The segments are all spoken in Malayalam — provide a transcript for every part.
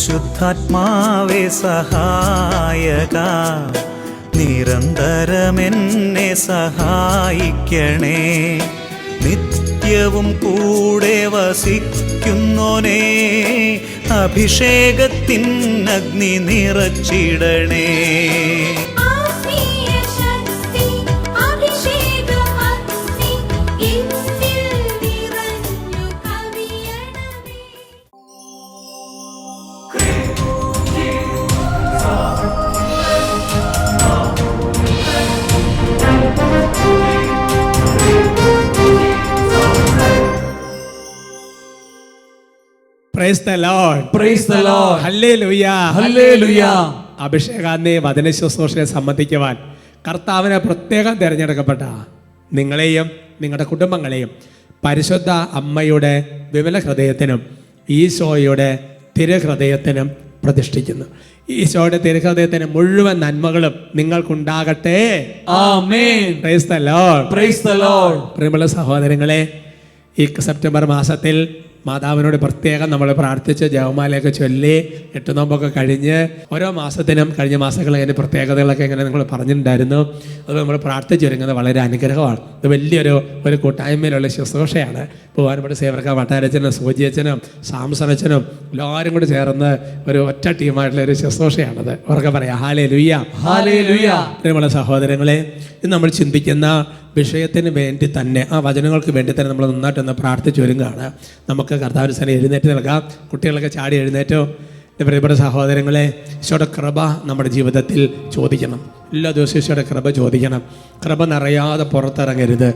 പരിശുദ്ധാത്മാവേ സഹായക, നിരന്തരമെന്നെ സഹായിക്കണേ. നിത്യവും കൂടെ വസിക്കുന്നോനേ, അഭിഷേകത്തിൻ അഗ്നി നിറച്ചിടണേ. Praise the Lord. Praise the Lord. Hallelujah. Hallelujah. അഭിഷേകാഗ്നി വചന ശുശ്രൂഷയെ സംബന്ധിക്കുവാൻ കർത്താവിനെ പ്രത്യേകം തിരഞ്ഞെടുക്കപ്പെട്ട നിങ്ങളെയും നിങ്ങളുടെ കുടുംബങ്ങളെയും പരിശുദ്ധ അമ്മയുടെ വിമല ഹൃദയത്തിനും ഈശോയുടെ തിരുഹൃദയത്തിനും പ്രതിഷ്ഠിക്കുന്നു. ഈശോയുടെ തിരുഹൃദയത്തിന് മുഴുവൻ നന്മകളും നിങ്ങൾക്കുണ്ടാകട്ടെ. ആമേൻ. Praise the Lord. Praise the Lord. പ്രിയമുള്ള സഹോദരങ്ങളെ, ഈ സെപ്റ്റംബർ മാസത്തിൽ മാതാവിനോട് പ്രത്യേകം നമ്മൾ പ്രാർത്ഥിച്ച് ജപമാലയൊക്കെ ചൊല്ലി 8 നോമ്പൊക്കെ കഴിഞ്ഞ് ഓരോ മാസത്തിനും കഴിഞ്ഞ മാസങ്ങൾ അതിൻ്റെ പ്രത്യേകതകളൊക്കെ ഇങ്ങനെ നിങ്ങൾ പറഞ്ഞിട്ടുണ്ടായിരുന്നു. അത് നമ്മൾ പ്രാർത്ഥിച്ചൊരുങ്ങുന്നത് വളരെ അനുഗ്രഹമാണ്. ഇത് വലിയൊരു കൂട്ടായ്മയിലുള്ള ശുശ്രൂഷയാണ്. ബഹുമാനപ്പെട്ട സേവകർ വട്ടാരച്ചനും സൂചിയച്ചനും സാംസണച്ചനും എല്ലാവരും കൂടി ചേർന്ന് ഒരു ഒറ്റ ടീമായിട്ടുള്ള ഒരു ശുശ്രൂഷയാണത്. ഉറക്കെ പറയാം ഹല്ലേലൂയ. ഹല്ലേലൂയ. പ്രിയമുള്ള സഹോദരങ്ങളെ, ഇത് നമ്മൾ ചിന്തിക്കുന്ന വിഷയത്തിന് വേണ്ടി തന്നെ, ആ വചനങ്ങൾക്ക് വേണ്ടി തന്നെ നമ്മൾ നന്നായിട്ടൊന്ന് പ്രാർത്ഥിച്ചു വരുന്നതാണ്. നമുക്ക് കർത്താവിൻ്റെ സ്ഥലം എഴുന്നേറ്റ് നിൽക്കാം. കുട്ടികളൊക്കെ ചാടി എഴുന്നേറ്റോ. എൻ്റെ പ്രിയപ്പെട്ട സഹോദരങ്ങളെ, ഈശോയുടെ കൃപ നമ്മുടെ ജീവിതത്തിൽ ചോദിക്കണം. എല്ലാ ദിവസവും ഈശോയുടെ കൃപ ചോദിക്കണം. കൃപ നിറയാതെ പുറത്തിറങ്ങരുത്.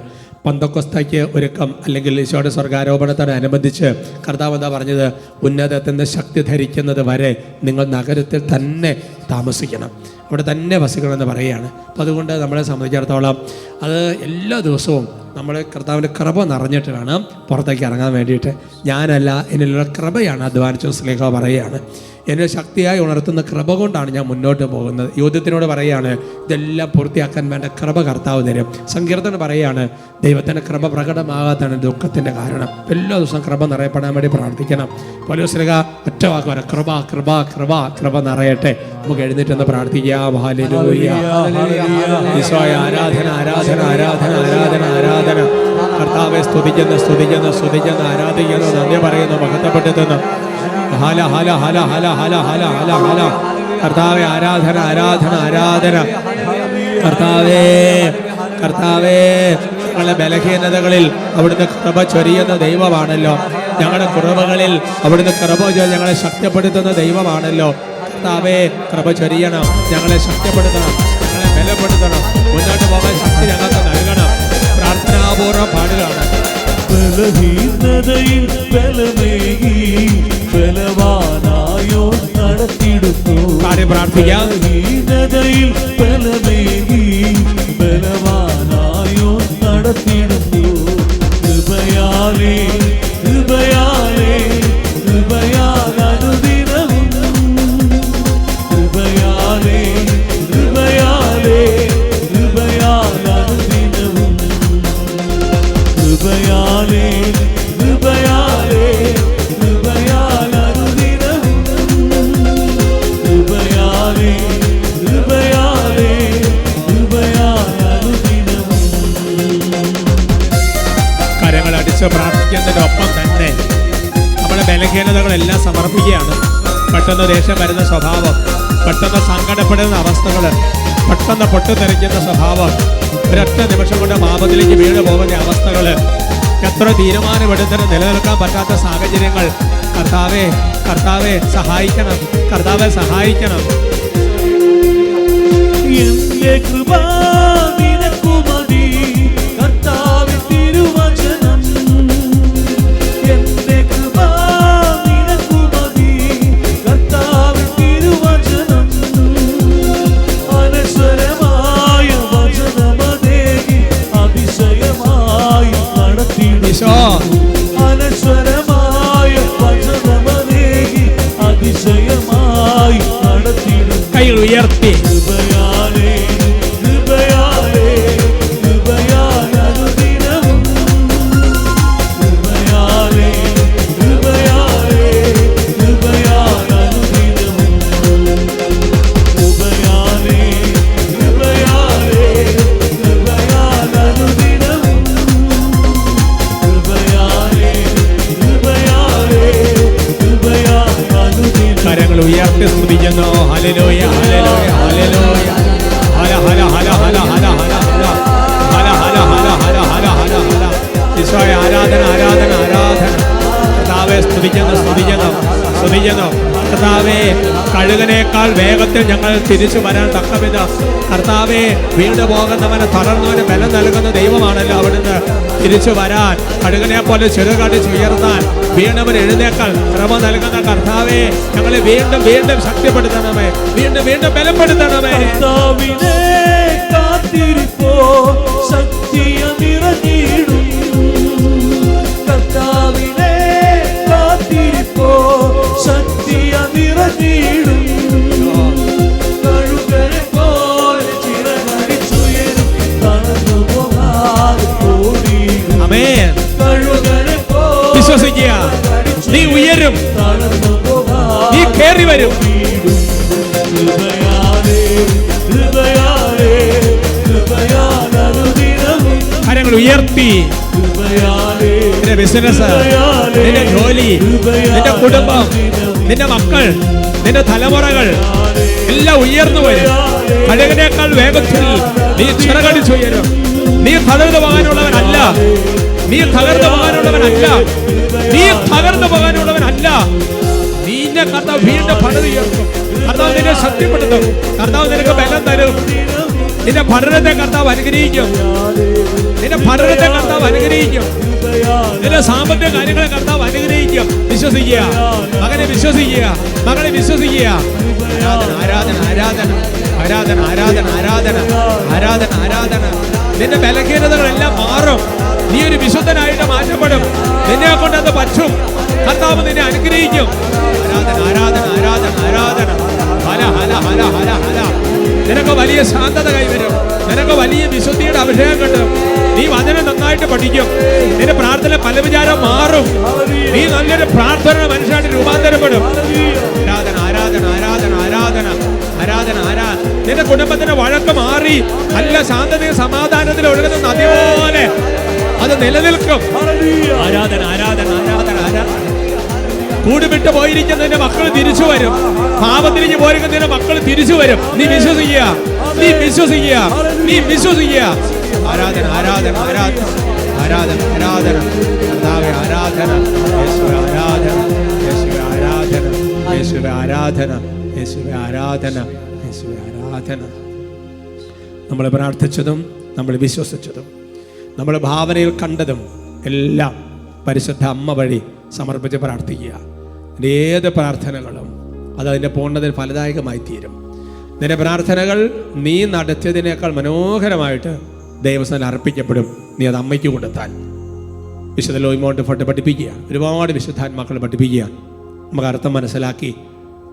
പന്തക്കൊസ്തയ്ക്ക് ഒരുക്കം അല്ലെങ്കിൽ ഈശോയുടെ സ്വർഗാരോപണത്തോടനുബന്ധിച്ച് കർത്താവ് എന്താ പറഞ്ഞത്? ഉന്നതത്തിൻ്റെ ശക്തി ധരിക്കുന്നത് വരെ നിങ്ങൾ നഗരത്തിൽ തന്നെ താമസിക്കണം, അവിടെ തന്നെ വസിക്കണമെന്ന് പറയുകയാണ്. അപ്പോൾ അതുകൊണ്ട് നമ്മളെ സംബന്ധിച്ചിടത്തോളം അത് എല്ലാ ദിവസവും നമ്മൾ കർത്താവിൻ്റെ കൃപ നിറഞ്ഞിട്ട് വേണം പുറത്തേക്ക് ഇറങ്ങാൻ വേണ്ടിയിട്ട്. ഞാനല്ല, എന്നിലുള്ള കൃപയാണ് അധ്വാനിച്ച സ്ലേഖ പറയുകയാണ്. എന്നെ ശക്തിയായി ഉണർത്തുന്ന കൃപ കൊണ്ടാണ് ഞാൻ മുന്നോട്ട് പോകുന്നത്. യോദ്ധ്യത്തിനോട് പറയുകയാണ്, ഇതെല്ലാം പൂർത്തിയാക്കാൻ വേണ്ട കൃപ കർത്താവ് തരും. സങ്കീർത്തനം പറയുകയാണ്, ദൈവത്തിൻ്റെ കൃപ പ്രകടമാകാത്താണ് ദുഃഖത്തിൻ്റെ കാരണം. എല്ലാ ദിവസവും കൃപ നിറയപ്പെടാൻ വേണ്ടി പ്രാർത്ഥിക്കണം. പൗലോസ്ലീഹ ഒറ്റ വാക്ക് പറയാം, കൃപ കൃപ കൃപ കൃപ നിറയട്ടെ. നമുക്ക് എഴുന്നേറ്റൊന്ന് പ്രാർത്ഥിക്കാം. ഹല്ലേലൂയ. ഈശോയെ ആരാധന ആരാധന ആരാധന ആരാധന ആരാധന. കർത്താവെ സ്തുതിക്കുന്നു സ്തുതിക്കുന്നു സ്തുതിക്കുന്നു ആരാധിക്കുന്നു നന്ദി പറയുന്നു മഹത്വപ്പെടുത്തുന്നു. ഹല ഹല ഹല ഹല ഹല ഹല ഹല ഹല. കർത്താവെ ആരാധന ആരാധന ആരാധന. കർത്താവേ കർത്താവേ, ഞങ്ങളുടെ ബലഹീനതകളിൽ അവിടുന്ന് കൃപ ചൊരിയുന്ന ദൈവമാണല്ലോ. ഞങ്ങളുടെ കുറവുകളിൽ അവിടുന്ന് കൃപ ഞങ്ങളെ ശക്തിപ്പെടുത്തുന്ന ദൈവമാണല്ലോ. കർത്താവേ, കൃപ ചൊരിയണം, ഞങ്ങളെ ശക്തിപ്പെടുത്തണം, ഞങ്ങളെ ബലപ്പെടുത്തണം, മുന്നോട്ട് പോകാൻ ശക്തി ഞങ്ങൾക്ക് നൽകണം. പ്രാർത്ഥനാപൂർവ്വം പാടുകയാണ്. ബലഹീനതയിൽ ബലമേകി ബലവാനായോ നടത്തിടുന്നു. പ്രാർത്ഥിക്കാം. ബലഹീനതയിൽ ബലമേകി ബലവാനായോ നടത്തിടുന്നു. കൃപയാലേ കൃപയാലേ കൃപയാൽ അനുദിനവും. കൃപയാലേ കൃപയാലേ കൃപയാൽ അനുദിനവും. കൃപയാലേ കൃപയാലേ കൃപയാൽ അനുദിനവും. കൃപയാലേ കൃപയാലേ കൃപയാൽ അനുദിനവും. കരങ്ങളടിച്ച് പ്രാർത്ഥിക്കുന്നതിനൊപ്പം തന്നെ നമ്മുടെ ബലഹീനതകളെല്ലാം സമർപ്പിക്കുകയാണ്. പെട്ടെന്ന് ദേഷ്യം വരുന്ന സ്വഭാവം, പെട്ടെന്ന് സങ്കടപ്പെടുന്ന അവസ്ഥകൾ, പെട്ടെന്ന് പൊട്ടിത്തെറിക്കുന്ന സ്വഭാവം, ഒരൊറ്റ നിമിഷം കൊണ്ട് പാപത്തിലേക്ക് വീണ് പോകുന്ന അവസ്ഥകൾ, എത്ര തീരുമാനമെടുത്തിട്ട് നിലനിൽക്കാൻ പറ്റാത്ത സാഹചര്യങ്ങൾ, കർത്താവേ കർത്താവേ സഹായിക്കണം, കർത്താവെ സഹായിക്കണം. എന്റെ കൃപ നിനക്കു മതി, കർത്താവിൻ തിരുവചനം. എന്റെ കൃപ നിനക്കു മതി, കർത്താവിൻ തിരുവചനം. അനശ്വരമായ വചനമതേകി അതിശയമായി നടത്തിയിടുന്നു. അനശ്വരമായ വചനമതേകി അതിശയമായി നടത്തിയിടുന്നു. കൈകൾ ഉയർത്തി. കൃപയാലേ കൃപയാലേ കൃപയാൽ അനുദിനവും. കൃപയാലേ കൃപയാലേ കൃപയാൽ അനുദിനവും. Hallelujah, hallelujah. ഹല ഹല ഹല ഹല ഹല ഹല ഹല ഹല ഹല ഹല ഹല ഹല ഹല ഹല. ഈശോയെ ആരാധന, ആരാധന, ആരാധന. കർത്താവേ സ്തുതിക്കുന്നു, സ്തുതിക്കുന്നു, സ്തുതിക്കുന്നു. കർത്താവേ, കഴുകനേക്കാൾ വേഗത്തിൽ ഞങ്ങൾ തിരിച്ചു വരാൻ തക്കവിധം കർത്താവേ, വീണ്ടും പോകുന്നവന് തളർന്നവന് ബലം നൽകുന്ന ദൈവമാണല്ലോ അവിടുന്ന്. തിരിച്ചു വരാൻ കഴുകനെ പോലെ ചെറുകടിച്ച് ഉയർത്താൻ വീണ്ടും എഴുന്നേക്കാൾ ക്രമ നൽകുന്ന കർത്താവേ, ഞങ്ങളെ വീണ്ടും വീണ്ടും ശക്തിപ്പെടുത്തണമേ, വീണ്ടും വീണ്ടും ബലപ്പെടുത്തണമേ. കർത്താവിനെ കാത്തിരിപ്പോ ശക്തിയമിറങ്ങിയിടും. കർത്താവിനെ കാത്തിരിപ്പോ ശക്തിയമിറങ്ങിയിടും. കഴുകനെ പോലെ ചിറകടിച്ചുയരും, തളർന്നു പോകാതെ ഓടിയിടും. ആമേൻ. കഴുകനെ പോലെ വിശ്വസിക്കുക, നീ ഉയരും, തളർന്നു പോകാതെ നീ കേറി വരും. കൃപയാലേ, കൃപയാലേ, കൃപയാൽ അനുദിനവും. കരങ്ങൾ ഉയർത്തി കൃപയാലേ, നിന്റെ ബിസിനസ്, നിന്റെ ജോലി, നിന്റെ കുടുംബം, നിന്റെ മക്കൾ, നിന്റെ തലമുറകൾ എല്ലാം ഉയർന്നു വരും. കഴുകനേക്കാൾ വേഗത്തിൽ നീ ചിറകടിച്ചുയരും. നീ തളർന്നു പോകാനുള്ളവനല്ല, നീ തകർന്നു പോകാനുള്ളവനല്ല, നീ തകർന്നു പോകാനുള്ളവനല്ല. നിന്നെ കർത്താവ് വീണ്ടും പണിതുയർത്തും. കർത്താവ് നിന്നെ ശക്തിപ്പെടുത്തും. കർത്താവ് നിനക്ക് ബലം തരും. നിന്റെ പഠനത്തെ കർത്താവ് അനുഗ്രഹിക്കും. നിന്റെ പഠനത്തെ കർത്താവ് അനുഗ്രഹിക്കും. നിന്റെ സാമ്പത്തിക കാര്യങ്ങളെ കർത്താവ് അനുഗ്രഹിക്കും. വിശ്വസിക്കുക മകനെ, വിശ്വസിക്കുക മകളെ, വിശ്വസിക്കുക. ആരാധന, ആരാധന, ആരാധന, ആരാധന, ആരാധന, ആരാധന, ആരാധന, ആരാധന. നിന്റെ ബലഹീനതകളെല്ലാം മാറും. നീ ഒരു വിശുദ്ധനായിട്ട് മാറ്റപ്പെടും. നിന്നെ കൊണ്ട് അത് പറ്റും. കർത്താവ് നിന്നെ അനുഗ്രഹിക്കും. ആരാധന, ആരാധന, ആരാധന, ആരാധന. ഹല ഹല ഹല ഹല ഹല. നിനക്ക് വലിയ ശാന്തത കൈവരും. നിനക്ക് വലിയ വിശുദ്ധിയുടെ അഭിഷേകം കിട്ടും. നീ വചനം നന്നായിട്ട് പഠിക്കും. നിന്റെ പ്രാർത്ഥന പല വിചാരം മാറും. നീ നല്ലൊരു പ്രാർത്ഥന മനുഷ്യനായിട്ട് രൂപാന്തരപ്പെടും. ആരാധന, ആരാധന, ആരാധന, ആരാധന, ആരാധന, ആരാധന. നിന്റെ കുടുംബത്തിന്റെ വഴക്ക് മാറി നല്ല ശാന്തതയും സമാധാനത്തിൽ ഒഴുകുന്ന നദി പോലെ അത് നിലനിൽക്കും. ആരാധന, ആരാധന, ആരാധന, ആരാധന. കൂടുവിട്ട് പോയിരിക്കുന്നതിന്റെ മക്കൾ തിരിച്ചു വരും. പാപത്തിലേക്ക് പോയിരിക്കുന്നതിന്റെ മക്കൾ തിരിച്ചു വരും. നീ വിശ്വസിക്കുക, നീ വിശ്വസിക്കുക, നീ വിശ്വസിക്കുക. ആരാധന, ആരാധന, ആരാധന, ആരാധന, ആരാധന. കർത്താവേ ആരാധന, യേശുവേ ആരാധന, യേശുവേ ആരാധന, യേശുവേ ആരാധന, യേശുവേ ആരാധന, യേശുവേ ആരാധന. നമ്മൾ പ്രാർത്ഥിച്ചതും നമ്മൾ വിശ്വസിച്ചതും നമ്മൾ ഭാവനയിൽ കണ്ടതും എല്ലാം പരിശുദ്ധ അമ്മ വഴി സമർപ്പിച്ച് പ്രാർത്ഥിക്കുക. ഏത് പ്രാർത്ഥനകളും അതതിൻ്റെ പൂർണ്ണതയിൽ ഫലദായകമായി തീരും. നിന്റെ പ്രാർത്ഥനകൾ നീ നടത്തിയതിനേക്കാൾ മനോഹരമായിട്ട് ദൈവസ്ഥാനം അർപ്പിക്കപ്പെടും. നീ അത് അമ്മയ്ക്ക് കൊടുത്താൽ. വിശുദ്ധ ലോയ്മോണ്ട് ഫോട്ട് പഠിപ്പിക്കുക. ഒരുപാട് വിശുദ്ധാത്മാക്കൾ പഠിപ്പിക്കുക. നമുക്ക് അർത്ഥം മനസ്സിലാക്കി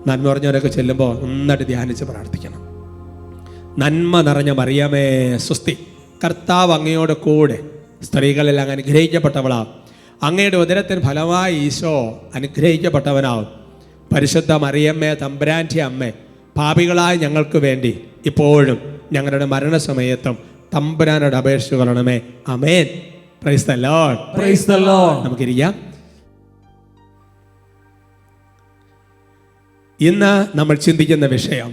നന്മ പറഞ്ഞവരൊക്കെ ചെല്ലുമ്പോൾ നന്നായിട്ട് ധ്യാനിച്ച് പ്രാർത്ഥിക്കണം. നന്മ നിറഞ്ഞ മറിയമേ സ്വസ്തി, കർത്താവ് അങ്ങയോട് കൂടെ സ്ത്രീകളെല്ലാം അനുഗ്രഹിക്കപ്പെട്ടവളാവും. അങ്ങയുടെ ഉദരത്തിന് ഫലമായി ഈശോ അനുഗ്രഹിക്കപ്പെട്ടവനാവും. പരിശുദ്ധ മറിയമ്മേ തമ്പുരാൻ്റെ അമ്മേ, പാപികളായ ഞങ്ങൾക്ക് വേണ്ടി ഇപ്പോഴും ഞങ്ങളുടെ മരണസമയത്തും തമ്പുരാനോട് അപേക്ഷിച്ചു കൊള്ളണമേ. Amen. Praise the Lord. Praise the Lord. നമുക്കിരിക്കാം. ഇന്ന് നമ്മൾ ചിന്തിക്കുന്ന വിഷയം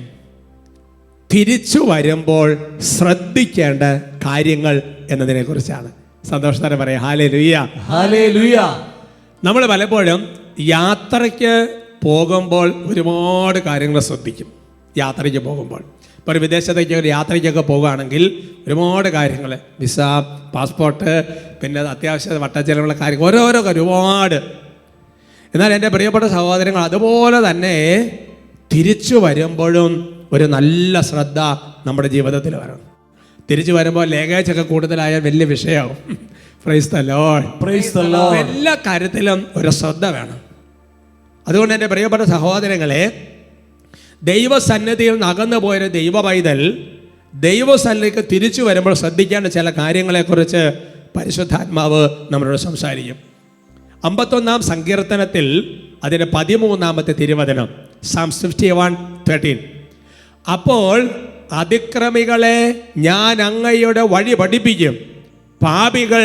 തിരിച്ചു വരുമ്പോൾ ശ്രദ്ധിക്കേണ്ട കാര്യങ്ങൾ എന്നതിനെ കുറിച്ചാണ്. സന്തോഷത്തോടെ പറയാം ഹല്ലേലൂയ, ഹല്ലേലൂയ. നമ്മൾ പലപ്പോഴും യാത്രയ്ക്ക് പോകുമ്പോൾ ഒരുപാട് കാര്യങ്ങൾ ശ്രദ്ധിക്കും. യാത്രയ്ക്ക് പോകുമ്പോൾ ഇപ്പോൾ ഒരു വിദേശത്തേക്ക് ഒരു യാത്രയ്ക്കൊക്കെ പോകുകയാണെങ്കിൽ ഒരുപാട് കാര്യങ്ങൾ, വിസ, പാസ്പോർട്ട്, പിന്നെ അത്യാവശ്യ വട്ടച്ചെലവുള്ള കാര്യങ്ങൾ, ഓരോരോ ഒരുപാട്. എന്നാൽ എൻ്റെ പ്രിയപ്പെട്ട സഹോദരങ്ങൾ, അതുപോലെ തന്നെ തിരിച്ചു വരുമ്പോഴും ഒരു നല്ല ശ്രദ്ധ നമ്മുടെ ജീവിതത്തിൽ വരണം. തിരിച്ചു വരുമ്പോൾ ലേഖേജൊക്കെ കൂടുതലായ വലിയ വിഷയമാവും. Praise the Lord. Praise the Lord. എല്ലാ കാര്യത്തിലും ഒരു ശ്രദ്ധ വേണം. അതുകൊണ്ട് എൻ്റെ പ്രിയപ്പെട്ട സഹോദരങ്ങളെ, ദൈവസന്നിധിയിൽ നിന്ന് അകന്നു പോയൊരു ദൈവ പൈതൽ ദൈവസന്നിധിക്ക് തിരിച്ചു വരുമ്പോൾ ശ്രദ്ധിക്കേണ്ട ചില കാര്യങ്ങളെക്കുറിച്ച് പരിശുദ്ധാത്മാവ് നമ്മളോട് സംസാരിക്കും. 51-ാം സങ്കീർത്തനത്തിൽ അതിൻ്റെ 13-ാമത്തെ തിരുവചനം, Psalms 51:13. അപ്പോൾ അതിക്രമികളെ ഞാൻ അങ്ങയുടെ വഴി പഠിപ്പിക്കും, പാപികൾ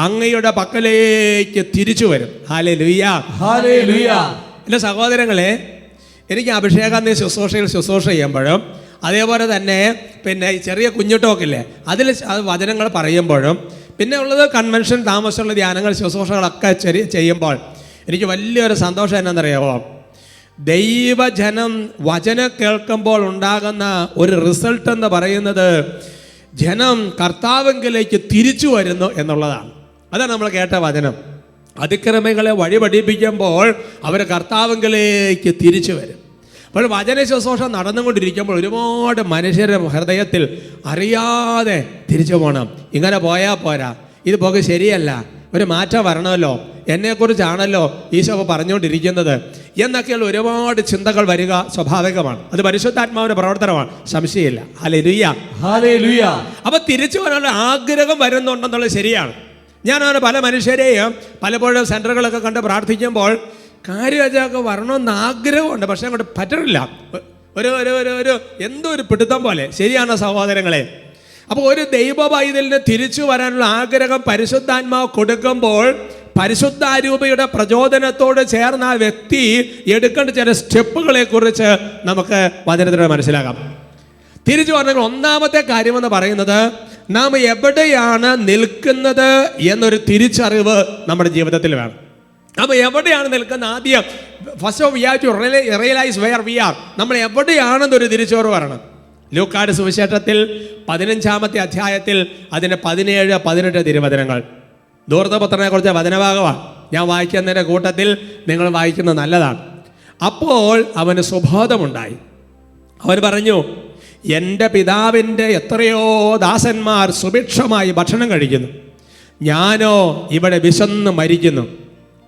അങ്ങയുടെ പക്കലേക്ക് തിരിച്ചു വരും. Hallelujah, hallelujah. എൻ്റെ സഹോദരങ്ങളെ, എനിക്ക് അഭിഷേകാന്ത ശുശ്രൂഷ ചെയ്യുമ്പോഴും അതേപോലെ തന്നെ പിന്നെ ഈ ചെറിയ കുഞ്ഞുട്ടോക്കില്ലേ അതിൽ വചനങ്ങൾ പറയുമ്പോഴും പിന്നെ ഉള്ളത് കൺവെൻഷൻ താമസമുള്ള ധ്യാനങ്ങൾ ശുശ്രൂഷകളൊക്കെ ചെയ്യുമ്പോൾ എനിക്ക് വലിയൊരു സന്തോഷം എന്നാണെന്നറിയാമോ? ദൈവജനം വചനം കേൾക്കുമ്പോൾ ഉണ്ടാകുന്ന ഒരു റിസൾട്ട് എന്ന് പറയുന്നത് ജനം കർത്താവിലേക്ക് തിരിച്ചു വരുന്നു എന്നുള്ളതാണ്. അതാണ് നമ്മൾ കേട്ട വചനം. അതിക്രമികളെ വഴി പഠിപ്പിക്കുമ്പോൾ അവർ കർത്താവിലേക്ക് തിരിച്ചു വരും. അപ്പോൾ വചന ശുശ്രൂഷ നടന്നുകൊണ്ടിരിക്കുമ്പോൾ ഒരുപാട് മനുഷ്യരുടെ ഹൃദയത്തിൽ അറിയാതെ തിരിച്ചു പോകണം. ഇങ്ങനെ പോയാൽ പോരാ, ഇത് പോക്ക് ശരിയല്ല, ഒരു മാറ്റം വരണമല്ലോ, എന്നെക്കുറിച്ചാണല്ലോ ഈശോ പറഞ്ഞുകൊണ്ടിരിക്കുന്നത് എന്നൊക്കെയുള്ള ഒരുപാട് ചിന്തകൾ വരിക സ്വാഭാവികമാണ്. അത് പരിശുദ്ധാത്മാവിന്റെ പ്രവർത്തനമാണ്, സംശയമില്ല. Hallelujah, hallelujah. അപ്പൊ തിരിച്ചു വരാനുള്ള ആഗ്രഹം വരുന്നുണ്ടെന്നുള്ളത് ശരിയാണ്. ഞാൻ അങ്ങനെ പല മനുഷ്യരെയും പലപ്പോഴും സെന്ററുകളൊക്കെ കണ്ട് പ്രാർത്ഥിക്കുമ്പോൾ കാര്യമൊക്കെ വരണമെന്ന് ആഗ്രഹമുണ്ട്, പക്ഷെ അങ്ങോട്ട് പറ്റില്ല. ഒരു ഒരു ഒരു ഒരു എന്തോ ഒരു പിടുത്തം പോലെ. ശരിയാണ് സഹോദരങ്ങളെ. അപ്പോൾ ഒരു ദൈവ പൈതലിന് തിരിച്ചു വരാനുള്ള ആഗ്രഹം പരിശുദ്ധാത്മാവ് കൊടുക്കുമ്പോൾ പരിശുദ്ധാരൂപയുടെ പ്രചോദനത്തോട് ചേർന്ന ആ വ്യക്തി എടുക്കേണ്ട ചില സ്റ്റെപ്പുകളെ കുറിച്ച് നമുക്ക് വചനത്തിലൂടെ മനസ്സിലാക്കാം. തിരിച്ചു പറഞ്ഞാൽ ഒന്നാമത്തെ കാര്യമെന്ന് പറയുന്നത് നാം എവിടെയാണ് നിൽക്കുന്നത് എന്നൊരു തിരിച്ചറിവ് നമ്മുടെ ജീവിതത്തിൽ വേണം. നമ്മൾ എവിടെയാണ് നിൽക്കുന്നത്? ആദ്യം first of we have to realise where we are. നമ്മൾ എവിടെയാണെന്നൊരു തിരിച്ചറിവ് വരണം. ലൂക്കായുടെ സുവിശേഷത്തിൽ 15-ാമത്തെ അധ്യായത്തിൽ അതിൻ്റെ 17-18 തിരുവചനങ്ങൾ ധൂർത്തപുത്രനെ കുറിച്ച് വചനഭാഗമാണ്. ഞാൻ വായിക്കുന്നതിൻ്റെ കൂട്ടത്തിൽ നിങ്ങൾ വായിക്കുന്നത് നല്ലതാണ്. അപ്പോൾ അവന് സുബോധമുണ്ടായി. അവൻ പറഞ്ഞു, എൻ്റെ പിതാവിൻ്റെ എത്രയോ ദാസന്മാർ സുഭിക്ഷമായി ഭക്ഷണം കഴിക്കുന്നു, ഞാനോ ഇവിടെ വിശന്ന് മരിക്കുന്നു.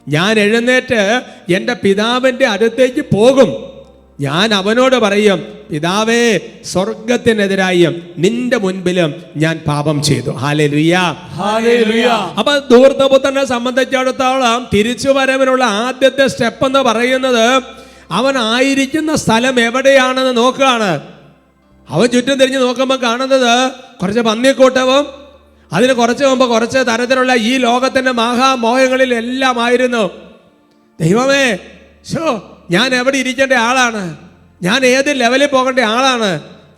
ഞാൻ എഴുന്നേറ്റ് എൻ്റെ പിതാവിൻ്റെ അടുത്തേക്ക് പോകും. ഞാൻ അവനോട് പറയും, പിതാവേ, സ്വർഗത്തിനെതിരായും നിന്റെ മുൻപിലും ഞാൻ പാപം ചെയ്തു. Hallelujah, hallelujah. അപ്പൊ ധൂർത്തപുത്രനെ സംബന്ധിച്ചിടത്തോളം തിരിച്ചുവരവിനുള്ള ആദ്യത്തെ സ്റ്റെപ്പ് എന്ന് പറയുന്നത് അവൻ ആയിരിക്കുന്ന സ്ഥലം എവിടെയാണെന്ന് നോക്കുകയാണ്. അവൻ ചുറ്റും തിരിഞ്ഞ് നോക്കുമ്പോൾ കാണുന്നത് കുറച്ച് പന്നിക്കൂട്ടവും അതിന് കുറച്ച് മുമ്പ് കുറച്ച് തരത്തിലുള്ള ഈ ലോകത്തിൻ്റെ മഹാമോഹങ്ങളിൽ എല്ലാം ആയിരുന്നു. ദൈവമേ, ഞാൻ എവിടെ ഇരിക്കേണ്ട ആളാണ്, ഞാൻ ഏത് ലെവലിൽ പോകേണ്ട ആളാണ്,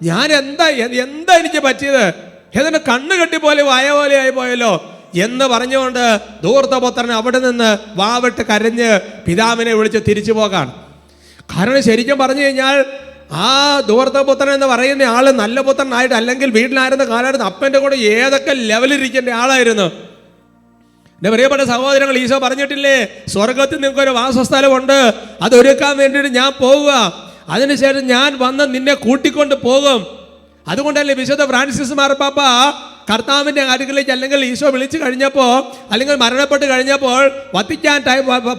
ഞാൻ എന്താ എനിക്ക് പറ്റിയത്, ഏതാണ്ട് കണ്ണ് കെട്ടിപ്പോലെ വായ പോലെ ആയി പോയല്ലോ എന്ന് പറഞ്ഞുകൊണ്ട് ധൂർത്തപുത്രൻ അവിടെ നിന്ന് വാവിട്ട് കരഞ്ഞ് പിതാവിനെ വിളിച്ച് തിരിച്ചു പോകാൻ. കാരണം ശരിക്കും പറഞ്ഞു കഴിഞ്ഞാൽ ആ ധൂർത്തപുത്രൻ എന്ന് പറയുന്ന ആള് നല്ല പുത്രനായിട്ട് അല്ലെങ്കിൽ വീട്ടിലായിരുന്ന കാലമായിരുന്നു അപ്പൻ്റെ കൂടെ ഏതൊക്കെ ലെവലിരിക്കേണ്ട ആളായിരുന്നു. എൻ്റെ പ്രിയപ്പെട്ട സഹോദരങ്ങൾ, ഈശോ പറഞ്ഞിട്ടില്ലേ, സ്വർഗത്തിൽ നിങ്ങൾക്കൊരു വാസസ്ഥലമുണ്ട്, അതൊരുക്കാൻ വേണ്ടിയിട്ട് ഞാൻ പോവുക, അതിനുശേഷം ഞാൻ വന്ന് നിന്നെ കൂട്ടിക്കൊണ്ട് പോകും. അതുകൊണ്ടല്ലേ വിശുദ്ധ ഫ്രാൻസിസ് മാർപ്പാപ്പ കർത്താവിൻ്റെ അടുക്കലേക്ക് അല്ലെങ്കിൽ ഈശോ വിളിച്ചു കഴിഞ്ഞപ്പോൾ അല്ലെങ്കിൽ മരണപ്പെട്ട് കഴിഞ്ഞപ്പോൾ വത്തിക്കാൻ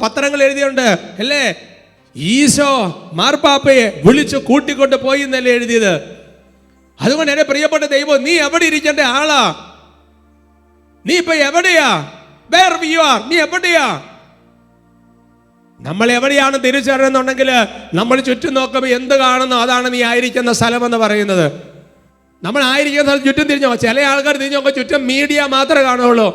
പത്രങ്ങൾ എഴുതിയുണ്ട് അല്ലേ, ഈശോ മാർപ്പാപ്പയെ വിളിച്ചു കൂട്ടിക്കൊണ്ട് പോയി എന്നല്ലേ എഴുതിയത്. അതുകൊണ്ട് എൻ്റെ പ്രിയപ്പെട്ട ദൈവം, നീ എവിടെ ഇരിക്കേണ്ട ആളാ, നീ ഇപ്പൊ എവിടെയാ, വേർ യു ആർ, നീ എവിടെയാ? നമ്മൾ എവിടെയാണ് തിരിച്ചറിയുന്നുണ്ടെങ്കിൽ നമ്മൾ ചുറ്റും നോക്കുമ്പോൾ എന്ത് കാണുന്നു അതാണ് നീ ആയിരിക്കുന്ന സ്ഥലം എന്ന് പറയുന്നത്. നമ്മൾ ആയിരിക്കുന്ന സ്ഥലം ചുറ്റും തിരിഞ്ഞോ. ചില ആൾക്കാർ തിരിഞ്ഞു നോക്കുമ്പോൾ ചുറ്റും മീഡിയ മാത്രമേ കാണുകയുള്ളൂ,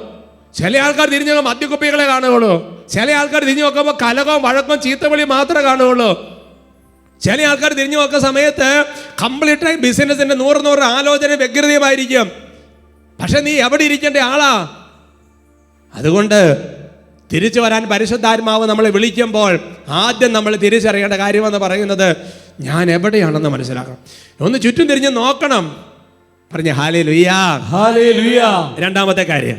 ചില ആൾക്കാർ തിരിഞ്ഞു നോക്കുമ്പോൾ മദ്യക്കുപ്പികളെ കാണുകയുള്ളൂ, ചില ആൾക്കാർ തിരിഞ്ഞു നോക്കുമ്പോൾ കലകവും വഴക്കവും ചീത്തവിളി മാത്രമേ കാണുകയുള്ളൂ, ചില ആൾക്കാർ തിരിഞ്ഞു നോക്കുന്ന സമയത്ത് കംപ്ലീറ്റ് ആയി ബിസിനസിന്റെ 100 ആലോചന വ്യഗ്രതയുമായിരിക്കും. പക്ഷെ നീ എവിടെ ഇരിക്കേണ്ട ആളാ? അതുകൊണ്ട് തിരിച്ചു വരാൻ പരിശുദ്ധാത്മാവ് നമ്മളെ വിളിക്കുമ്പോൾ ആദ്യം നമ്മൾ തിരിച്ചറിയേണ്ട കാര്യമെന്ന് പറയുന്നത് ഞാൻ എവിടെയാണെന്ന് മനസ്സിലാക്കണം. ഒന്ന് ചുറ്റും തിരിഞ്ഞ് നോക്കണം. പറഞ്ഞ ഹല്ലേലൂയ, ഹല്ലേലൂയ. രണ്ടാമത്തെ കാര്യം,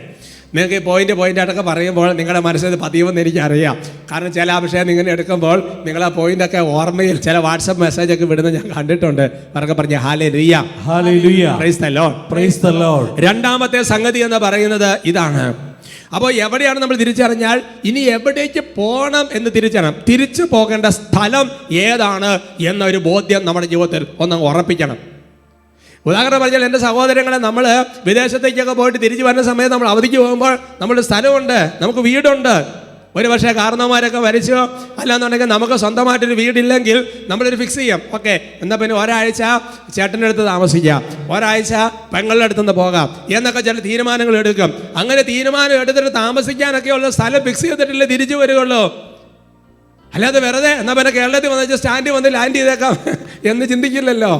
നിങ്ങൾക്ക് പോയിന്റായിട്ടൊക്കെ പറയുമ്പോൾ നിങ്ങളുടെ മനസ്സിൽ പതിവെന്ന് എനിക്കറിയാം. കാരണം ചില വിഷയം ഇങ്ങനെ എടുക്കുമ്പോൾ നിങ്ങൾ ആ പോയിന്റൊക്കെ ഓർമ്മയിൽ ചില വാട്സപ്പ് മെസ്സേജൊക്കെ വിടുന്നത് ഞാൻ കണ്ടിട്ടുണ്ട്. അവരൊക്കെ പറഞ്ഞ hallelujah, hallelujah. Praise the Lord, praise the Lord. രണ്ടാമത്തെ സംഗതി എന്ന് പറയുന്നത് ഇതാണ്. അപ്പോൾ എവിടെയാണ് നമ്മൾ തിരിച്ചറിഞ്ഞാൽ ഇനി എവിടേക്ക് പോകണം എന്ന് തിരിച്ചറിയണം. തിരിച്ചു പോകേണ്ട സ്ഥലം ഏതാണ് എന്നൊരു ബോധ്യം നമ്മുടെ ജീവിതത്തിൽ ഒന്ന് ഉറപ്പിക്കണം. ഉദാഹരണം പറഞ്ഞാൽ എൻ്റെ സഹോദരങ്ങളെ, നമ്മൾ വിദേശത്തേക്കൊക്കെ പോയിട്ട് തിരിച്ചു വരുന്ന സമയത്ത് നമ്മൾ അവധിക്ക് പോകുമ്പോൾ നമ്മുടെ സ്ഥലമുണ്ട്, നമുക്ക് വീടുണ്ട്. ഒരു പക്ഷേ കാരണവന്മാരൊക്കെ വരച്ചോ അല്ലാന്നുണ്ടെങ്കിൽ നമുക്ക് സ്വന്തമായിട്ടൊരു വീടില്ലെങ്കിൽ നമ്മളൊരു ഫിക്സ് ചെയ്യും. ഓക്കെ, എന്നാൽ പിന്നെ ഒരാഴ്ച ചേട്ടൻ്റെ അടുത്ത് താമസിക്കാം, ഒരാഴ്ച പെങ്ങളുടെ അടുത്തുനിന്ന് പോകാം എന്നൊക്കെ ചില തീരുമാനങ്ങൾ എടുക്കും. അങ്ങനെ തീരുമാനം എടുത്തിട്ട് താമസിക്കാനൊക്കെ ഉള്ള സ്ഥലം ഫിക്സ് ചെയ്തിട്ടില്ലേ തിരിച്ചു വരികയുള്ളൂ. അല്ലാതെ വെറുതെ എന്നാൽ പിന്നെ കേരളത്തിൽ വന്നു സ്റ്റാൻഡിൽ വന്ന് ലാൻഡ് ചെയ്തേക്കാം എന്ന് ചിന്തിക്കില്ലല്ലോ.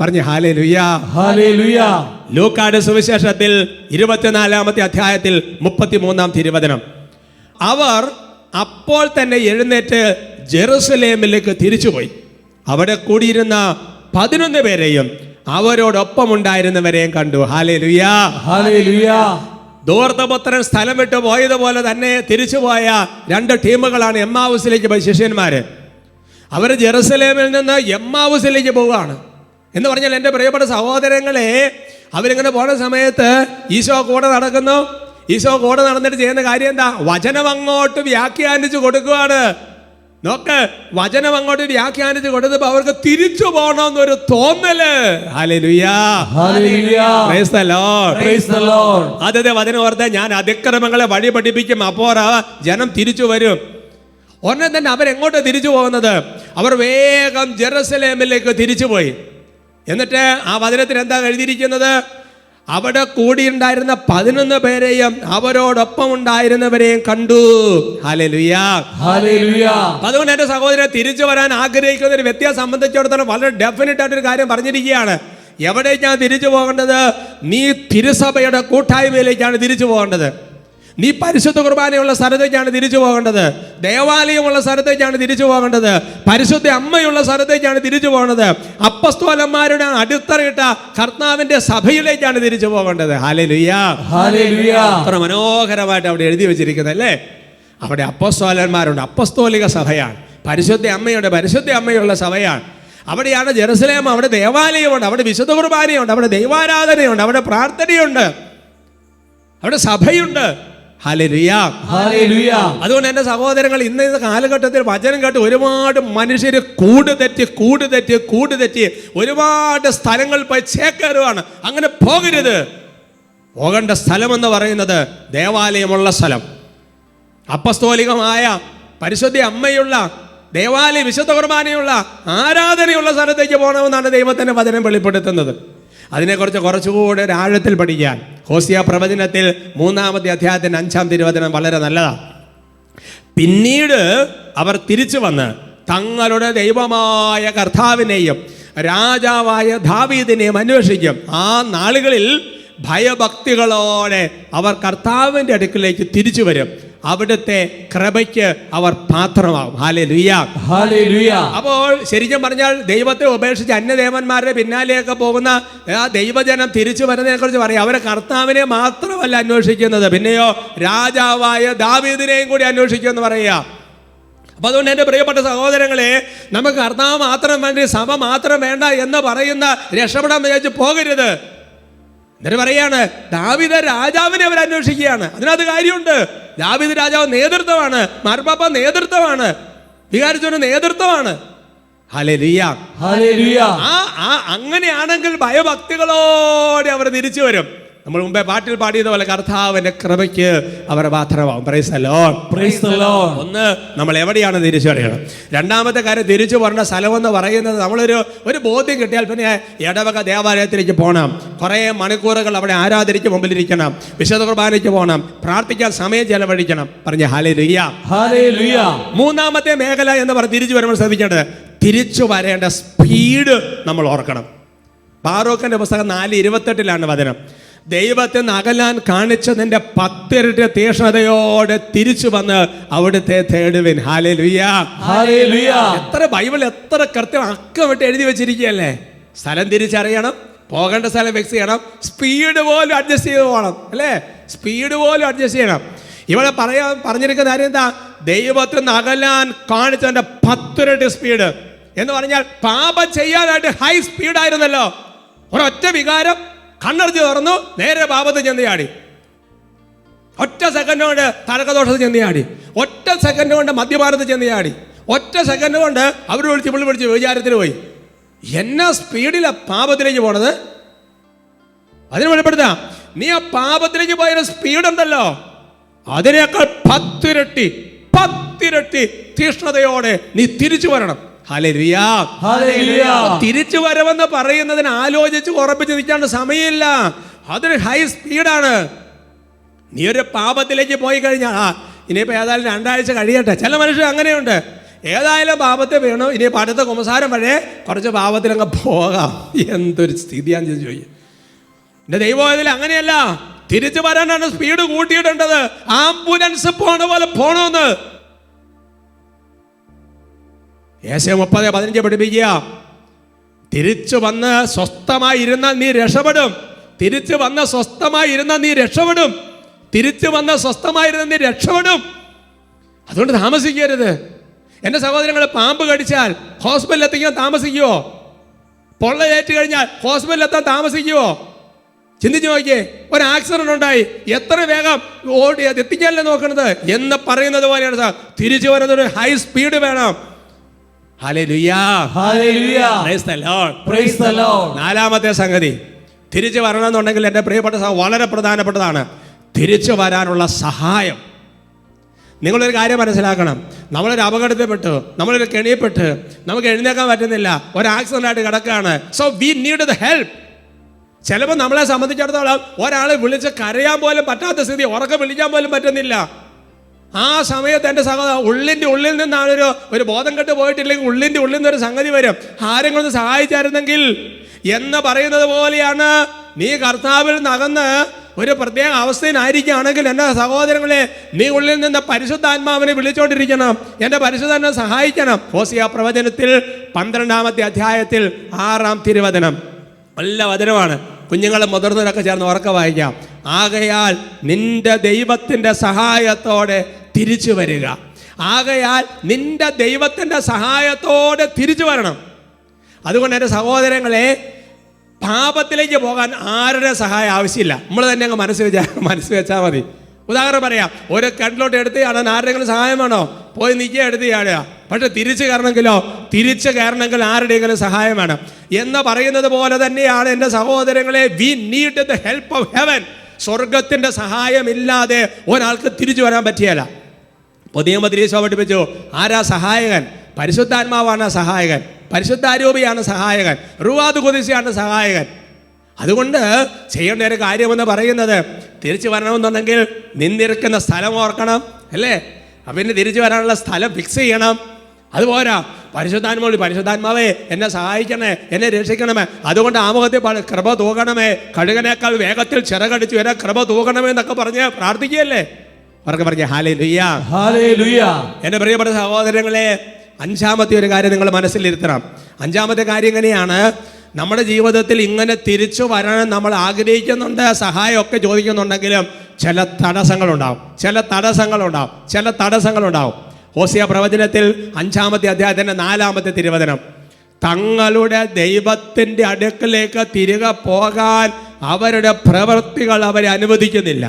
പറഞ്ഞ് ഹല്ലേലൂയ. ഹല്ലേലൂയ. ലൂക്കായുടെ സുവിശേഷത്തിൽ 24-ാമത്തെ അധ്യായത്തിൽ 33-ാം തിരുവചനം. അവർ അപ്പോൾ തന്നെ എഴുന്നേറ്റ് ജെറുസലേമിലേക്ക് തിരിച്ചുപോയി. അവിടെ കൂടിയിരുന്ന 11 പേരെയും അവരോടൊപ്പം ഉണ്ടായിരുന്നവരെയും കണ്ടു. ഹല്ലേലൂയ. ഹല്ലേലൂയ. ദൂർത്തപുത്രൻ സ്ഥലം വിട്ടു പോയതുപോലെ തന്നെ തിരിച്ചുപോയ 2 ടീമുകളാണ് എമ്മാവുസിലേക്ക് പോയ ശിഷ്യന്മാര്. അവർ ജെറുസലേമിൽ നിന്ന് എമ്മാവുസിലേക്ക് പോവുകയാണ്. എന്ന് പറഞ്ഞാൽ എൻ്റെ പ്രിയപ്പെട്ട സഹോദരങ്ങളെ, അവരിങ്ങനെ പോണ സമയത്ത് ഈശോ കൂടെ നടക്കുന്നു. ഈശോ കൂടെ നടന്നിട്ട് ചെയ്യുന്ന കാര്യം എന്താ? വചനം അങ്ങോട്ട് വ്യാഖ്യാനിച്ച് കൊടുക്കുകയാണ്. നോക്ക്, വചനം അങ്ങോട്ട് വ്യാഖ്യാനിച്ച് കൊടുത്തപ്പോൾ അവർക്ക് തിരിച്ചു പോകണമെന്നൊരു തോന്നല്. Hallelujah. Hallelujah. Praise the Lord. Praise the Lord. ആദ്യത്തെ വചനം ഓർത്ത്, ഞാൻ അതിക്രമങ്ങളെ വഴി പഠിപ്പിക്കും, അപ്പോൾ ജനം തിരിച്ചു വരും. ഉടനെ തന്നെ അവരെങ്ങോട്ട് തിരിച്ചു പോകുന്നത്? അവർ വേഗം ജെറുസലേമിലേക്ക് തിരിച്ചുപോയി. എന്നിട്ട് ആ വചനത്തിൽ എന്താ എഴുതിയിരിക്കുന്നത്? അവിടെ കൂടിയുണ്ടായിരുന്ന 11 പേരെയും അവരോടൊപ്പം ഉണ്ടായിരുന്നവരെയും കണ്ടു. ഹല്ലേലൂയ. ഹല്ലേലൂയ. അതുകൊണ്ട് എൻ്റെ സഹോദരൻ, തിരിച്ചു വരാൻ ആഗ്രഹിക്കുന്ന ഒരു വ്യക്തിയെ സംബന്ധിച്ചിടത്തോളം വളരെ ഡെഫിനറ്റ് ആയിട്ടൊരു കാര്യം പറഞ്ഞിരിക്കുകയാണ്. എവിടേക്കാണ് തിരിച്ചു പോകേണ്ടത്? നീ തിരുസഭയുടെ കൂട്ടായ്മയിലേക്കാണ് തിരിച്ചു പോകേണ്ടത്. നീ പരിശുദ്ധ കുർബാനയുള്ള സ്ഥലത്തേക്കാണ് തിരിച്ചു പോകേണ്ടത്. ദേവാലയമുള്ള സ്ഥലത്തേക്കാണ് തിരിച്ചു പോകേണ്ടത്. പരിശുദ്ധ അമ്മയുള്ള സ്ഥലത്തേക്കാണ് തിരിച്ചു പോകേണ്ടത്. അപ്പസ്തോലന്മാരുടെ അടിത്തറയിട്ട കർത്താവിന്റെ സഭയിലേക്കാണ് തിരിച്ചു പോകേണ്ടത്. ഹല്ലേലൂയ. ഹല്ലേലൂയ. അത്ര മനോഹരമായിട്ട് അവിടെ എഴുതി വെച്ചിരിക്കുന്നത് അല്ലേ? അവിടെ അപ്പസ്തോലന്മാരുണ്ട്, അപ്പസ്തോലിക സഭയാണ്. പരിശുദ്ധ അമ്മയുണ്ട്, പരിശുദ്ധ അമ്മയുള്ള സഭയാണ്. അവിടെയാണ് ജെറുസലേം. അവിടെ ദേവാലയമുണ്ട്, അവിടെ വിശുദ്ധ കുർബാനയുണ്ട്, അവിടെ ദൈവാരാധനയുണ്ട്, അവിടെ പ്രാർത്ഥനയുണ്ട്, അവിടെ സഭയുണ്ട്. ഹല്ലേലൂയ. ഹല്ലേലൂയ. അതുകൊണ്ട് എൻ്റെ സഹോദരങ്ങൾ, ഇന്നത്തെ കാലഘട്ടത്തിൽ വചനം കേട്ട് ഒരുപാട് മനുഷ്യർ കൂട് തെറ്റി ഒരുപാട് സ്ഥലങ്ങൾ പോയി ചേക്കേറുകയാണ്. അങ്ങനെ പോകരുത്. പോകേണ്ട സ്ഥലം എന്ന് പറയുന്നത് ദേവാലയമുള്ള സ്ഥലം, അപ്പസ്തോലികമായ പരിശുദ്ധ അമ്മയുള്ള ദേവാലയ വിശുദ്ധ കുർബാനയുള്ള ആരാധനയുള്ള സ്ഥലത്തേക്ക് പോകണമെന്നാണ് ദൈവത്തിൻ്റെ വചനം വെളിപ്പെടുത്തുന്നത്. അതിനെക്കുറിച്ച് കുറച്ചുകൂടെ ഒരു ആഴത്തിൽ പഠിക്കാൻ ഹോസിയ പ്രവചനത്തിൽ 3-ാമത്തെ അധ്യായത്തിൻ്റെ 5-ാം തിരുവചനം വളരെ നല്ലതാണ്. പിന്നീട് അവർ തിരിച്ചു വന്ന് തങ്ങളുടെ ദൈവമായ കർത്താവിനെയും രാജാവായ ദാവീദിനെയും അന്വേഷിക്കും. ആ നാളുകളിൽ ഭയഭക്തികളോടെ അവർ കർത്താവിൻ്റെ അടുക്കിലേക്ക് തിരിച്ചു വരും. അവിടുത്തെ കൃപയ്ക്ക് അവർ പാത്രമാകും. ഹല്ലേലൂയ. ഹല്ലേലൂയ. അപ്പോൾ ശരിക്കും പറഞ്ഞാൽ ദൈവത്തെ ഉപേക്ഷിച്ച് അന്യദേവന്മാരുടെ പിന്നാലെയൊക്കെ പോകുന്ന ആ ദൈവജനം തിരിച്ചു വരുന്നതിനെ കുറിച്ച് പറയാം. അവരെ കർത്താവിനെ മാത്രമല്ല അന്വേഷിക്കുന്നത്, പിന്നെയോ രാജാവായ ദാവീദിനെയും കൂടി അന്വേഷിക്കുമെന്ന് പറയുക. അപ്പൊ അതുകൊണ്ട് എൻ്റെ പ്രിയപ്പെട്ട സഹോദരങ്ങളെ, നമുക്ക് കർത്താവ് മാത്രം വേണ്ടി, സഭ മാത്രം വേണ്ട എന്ന് പറയുന്ന രക്ഷപ്പെടാൻ വിചാരിച്ച് പോകരുത്. എന്നിട്ട് പറയാണ്, ദാവീദ് രാജാവിനെ അവർ അന്വേഷിക്കുകയാണ്. അതിനകത്ത് കാര്യമുണ്ട്. ദാവീദ് രാജാവ് നേതൃത്വമാണ്, മാർപ്പാപ്പ നേതൃത്വമാണ്, വികാരിച്ചൊരു നേതൃത്വമാണ്. ഹല്ലേലൂയ. ഹല്ലേലൂയ. അങ്ങനെയാണെങ്കിൽ ഭയഭക്തികളോടെ അവർ തിരിച്ചു വരും. നമ്മൾ മുമ്പേ പാട്ടിൽ പാടിയതുപോലെ കർത്താവിന്റെ കൃപയ്ക്ക് അവർ പാത്രമാവും. Praise the Lord. Praise the Lord. ഒന്ന്, നമ്മൾ എവിടെയാണ് തിരിച്ചറിയണം. രണ്ടാമത്തെ കാര്യം, തിരിച്ചു പറഞ്ഞ സ്ഥലമെന്ന് പറയുന്നത് നമ്മളൊരു ബോധ്യം കിട്ടിയാൽ പിന്നെ ഇടവക ദേവാലയത്തിലേക്ക് പോകണം, കുറേ മണിക്കൂറുകൾ അവിടെ ആരാധനയ്ക്ക് മുമ്പിലിരിക്കണം, വിശുദ്ധ കുർബാനയ്ക്ക് പോകണം, പ്രാർത്ഥിക്കാൻ സമയം ചെലവഴിക്കണം. പറഞ്ഞ ഹല്ലേലൂയ. ഹല്ലേലൂയ. മൂന്നാമത്തെ മേഖല എന്ന് പറഞ്ഞ് തിരിച്ചു വരുമ്പോൾ ശ്രദ്ധിക്കേണ്ടത്, തിരിച്ചു വരേണ്ട സ്പീഡ് നമ്മൾ ഓർക്കണം. ബാറൂക്കിന്റെ പുസ്തകം 4:28 വചനം, ദൈവത്തിൽ നിന്ന് അകലാൻ കാണിച്ചതിന്റെ 10 ഇരട്ടി തീക്ഷ്ണതയോടെ തിരിച്ചു വന്ന് അവിടുത്തെ തേടുവിൻ. ഹല്ലേലൂയ. ഹല്ലേലൂയ. എത്ര ബൈബിൾ എത്ര കൃത്യം അക്കമിട്ട് എഴുതി വെച്ചിരിക്കുകയല്ലേ. സ്ഥലം തിരിച്ചറിയണം, പോകേണ്ട സ്ഥലം ഫിക്സ് ചെയ്യണം, സ്പീഡ് പോലും അഡ്ജസ്റ്റ് ചെയ്ത് പോകണം അല്ലേ. സ്പീഡ് പോലും അഡ്ജസ്റ്റ് ചെയ്യണം. ഇവിടെ പറഞ്ഞിരിക്കുന്ന കാര്യം എന്താ? ദൈവത്തിൽ നിന്ന് അകലാൻ കാണിച്ചതിന്റെ 10 ഇരട്ടി സ്പീഡ് എന്ന് പറഞ്ഞാൽ പാപം ചെയ്യാനായിട്ട് ഹൈ സ്പീഡായിരുന്നല്ലോ. ഒരൊറ്റ വികാരം കണ്ണടച്ച് തുറന്നു, നേരെ പാപത്തിൽ ചെന്ന് ചാടി. ഒറ്റ സെക്കൻഡ് കൊണ്ട് തലക്കദോഷത്തിൽ ചെന്ന് ചാടി. ഒറ്റ സെക്കൻഡ് കൊണ്ട് മദ്യപാനത്തിൽ ചെന്ന് ചാടി. ഒറ്റ സെക്കൻഡ് കൊണ്ട് അവർ വിളിച്ച് വിചാരത്തിൽ പോയി. എന്നാ സ്പീഡിലാണ് പാപത്തിലേക്ക് പോണത്. അതിന് വെളിപ്പെടുത്താം, നീ ആ പാപത്തിലേക്ക് പോയ സ്പീഡ് ഉണ്ടല്ലോ, അതിനേക്കാൾ 10 ഇരട്ടി തീക്ഷ്ണതയോടെ നീ തിരിച്ചു വരണം. ഹല്ലേലൂയ. ഹല്ലേലൂയ. തിരിച്ചു വരവെന്ന് പറയുന്നതിന് ആലോചിച്ച് ഉറപ്പിച്ച് നിൽക്കാണ്ട് സമയമില്ല. അതൊരു ഹൈ സ്പീഡാണ്. നീ ഒരു പാപത്തിലേക്ക് പോയി കഴിഞ്ഞാൽ ഇനിയിപ്പോൾ ഏതായാലും 2 ആഴ്ച കഴിയട്ടെ. ചില മനുഷ്യർ അങ്ങനെയുണ്ട്. ഏതായാലും പാപത്തെ വീണു, ഇനി അടുത്ത കുമ്പസാരം വഴി കുറച്ച് പാപത്തിലങ്ങ് പോകാം. എന്തൊരു സ്ഥിതിയാന്ന് ചോദിക്കും. എൻ്റെ ദൈവത്തിൽ അങ്ങനെയല്ല, തിരിച്ചു വരാനാണ് സ്പീഡ് കൂട്ടിയിടേണ്ടത്. ആംബുലൻസ് പോണ പോലെ പോണമെന്ന് യേശയ്യാ 30:15 പഠിപ്പിക്കുക. തിരിച്ചു വന്ന് സ്വസ്ഥമായി ഇരുന്നാൽ നീ രക്ഷപ്പെടും. തിരിച്ചു വന്ന് സ്വസ്ഥമായി ഇരുന്നാൽ നീ രക്ഷപ്പെടും. തിരിച്ചു വന്ന് സ്വസ്ഥമായിരുന്ന നീ രക്ഷപ്പെടും. അതുകൊണ്ട് താമസിക്കരുത്. എൻ്റെ സഹോദരങ്ങൾ, പാമ്പ് കടിച്ചാൽ ഹോസ്പിറ്റലിൽ എത്തിക്കാൻ താമസിക്കുമോ? പൊള്ളയേറ്റ് കഴിഞ്ഞാൽ ഹോസ്പിറ്റലിൽ എത്താൻ താമസിക്കുമോ? ചിന്തിച്ചു നോക്കിയേ. ഒരു ആക്സിഡന്റ് ഉണ്ടായി, എത്ര വേഗം ഓടി അത് എത്തിക്കാനല്ലേ നോക്കണത് എന്ന് പറയുന്നത് പോലെയാണ് സാർ. തിരിച്ചു വരുന്നത് ഒരു ഹൈ സ്പീഡ് വേണം. Hallelujah, hallelujah, praise the Lord, praise the Lord. നാലാമത്തെ സംഗതി, തിരിച്ചു വരണമെന്നുണ്ടെങ്കിൽ എൻ്റെ പ്രിയപ്പെട്ട വളരെ പ്രധാനപ്പെട്ടതാണ് തിരിച്ചു വരാനുള്ള സഹായം. നിങ്ങളൊരു കാര്യം മനസ്സിലാക്കണം. നമ്മളൊരു അപകടത്തിൽപ്പെട്ടു, നമ്മളൊരു കെണിയപ്പെട്ട് നമുക്ക് എഴുന്നേക്കാൻ പറ്റുന്നില്ല, ഒരു ആക്സിഡന്റ് ആയിട്ട് കിടക്കുകയാണ്. So we need the help. ചിലപ്പോൾ നമ്മളെ സംബന്ധിച്ചിടത്തോളം ഒരാളെ വിളിച്ച് കരയാൻ പോലും പറ്റാത്ത സ്ഥിതി, ഉറക്കം വിളിക്കാൻ പോലും പറ്റുന്നില്ല. ആ സമയത്ത് എൻ്റെ സഹോദരൻ ഉള്ളിൻ്റെ ഉള്ളിൽ നിന്നാണ് ഒരു ബോധം കെട്ട് പോയിട്ടില്ലെങ്കിൽ ഉള്ളിൻ്റെ ഉള്ളിൽ നിന്നൊരു സംഗതി വരും, ആരെങ്കിലും ഒന്ന് സഹായിച്ചായിരുന്നെങ്കിൽ എന്ന് പറയുന്നത് പോലെയാണ്. നീ കർത്താവിൽ നകന്ന് ഒരു പ്രത്യേക അവസ്ഥയിലായിരിക്കുകയാണെങ്കിൽ എൻ്റെ സഹോദരങ്ങളെ, നീ ഉള്ളിൽ നിന്ന് പരിശുദ്ധാത്മാവിനെ വിളിച്ചുകൊണ്ടിരിക്കണം. എൻ്റെ പരിശുദ്ധാത്മാവിനെ സഹായിക്കണം. ഹോസിയ പ്രവചനത്തിൽ 12-ാമത്തെ അധ്യായത്തിൽ 6-ാം തിരുവചനം നല്ല വചനമാണ്. കുഞ്ഞുങ്ങളും മുതിർന്നവരൊക്കെ ചേർന്ന് ഉറക്ക വായിക്കാം. ആകയാൽ നിന്റെ ദൈവത്തിൻ്റെ സഹായത്തോടെ തിരിച്ചു വരിക. ആകയാൽ നിന്റെ ദൈവത്തിൻ്റെ സഹായത്തോടെ തിരിച്ചു വരണം. അതുകൊണ്ട് എൻ്റെ സഹോദരങ്ങളെ, പാപത്തിലേക്ക് പോകാൻ ആരുടെ സഹായം ആവശ്യമില്ല. നമ്മൾ തന്നെ അങ്ങ് മനസ്സ് വെച്ചാൽ മതി. ഉദാഹരണം പറയാം, ഒരു കിണറ്റിലോട്ട് എടുത്ത് ചാടാൻ ആരുടെയെങ്കിലും സഹായം വേണോ? പോയി നിൽക്കുക, എടുത്ത് ചാടുക. പക്ഷെ തിരിച്ചു കയറണമെങ്കിൽ ആരുടെയെങ്കിലും സഹായം വേണം എന്ന് പറയുന്നത് പോലെ തന്നെയാണ് എൻ്റെ സഹോദരങ്ങളെ, we need the help of heaven. സ്വർഗത്തിൻ്റെ സഹായമില്ലാതെ ഒരാൾക്ക് തിരിച്ചു വരാൻ പറ്റിയല്ല. പുതിയ മദ്രീസ പഠിപ്പിച്ചു, ആരാ സഹായകൻ? പരിശുദ്ധാത്മാവാണ് സഹായകൻ, പരിശുദ്ധാരൂപിയാണ് സഹായകൻ, റുവാദ് ഖുദ്സിയാണ് സഹായകൻ. അതുകൊണ്ട് ചെയ്യേണ്ട ഒരു കാര്യമെന്ന് പറയുന്നത്, തിരിച്ചു വരണമെന്നുണ്ടെങ്കിൽ നിന്നിരിക്കുന്ന സ്ഥലം ഓർക്കണം, അല്ലേ? പിന്നെ തിരിച്ചു വരാനുള്ള സ്ഥലം ഫിക്സ് ചെയ്യണം. അതുപോരാ, പരിശുദ്ധാത്മാവേ എന്നെ സഹായിക്കണേ, എന്നെ രക്ഷിക്കണമേ, അതുകൊണ്ട് ആമുഖത്തിൽ കൃപ തൂകണമേ, കഴുകനേക്കാൾ വേഗത്തിൽ ചിറകടിച്ചു വരെ കൃപ തൂകണമേ എന്നൊക്കെ പറഞ്ഞ് പ്രാർത്ഥിക്കുകയല്ലേ? അവർക്ക് പറഞ്ഞ ഹല്ലേലൂയ, ഹല്ലേലൂയ. എൻ്റെ പ്രിയപ്പെട്ട സഹോദരങ്ങളെ, 5-ാമത്തെ ഒരു കാര്യം നിങ്ങൾ മനസ്സിലിരുത്തണം. 5-ാമത്തെ കാര്യം എങ്ങനെയാണ്? നമ്മുടെ ജീവിതത്തിൽ ഇങ്ങനെ തിരിച്ചു വരാൻ നമ്മൾ ആഗ്രഹിക്കുന്നുണ്ട്, സഹായമൊക്കെ ചോദിക്കുന്നുണ്ടെങ്കിലും ചില തടസ്സങ്ങളുണ്ടാവും. ഹോസിയ പ്രവചനത്തിൽ 5-ാമത്തെ അധ്യായത്തിൻ്റെ 4-ാമത്തെ തിരുവചനം, തങ്ങളുടെ ദൈവത്തിൻ്റെ അടുക്കലേക്ക് തിരികെ പോകാൻ അവരുടെ പ്രവൃത്തികൾ അവരെ അനുവദിക്കുന്നില്ല.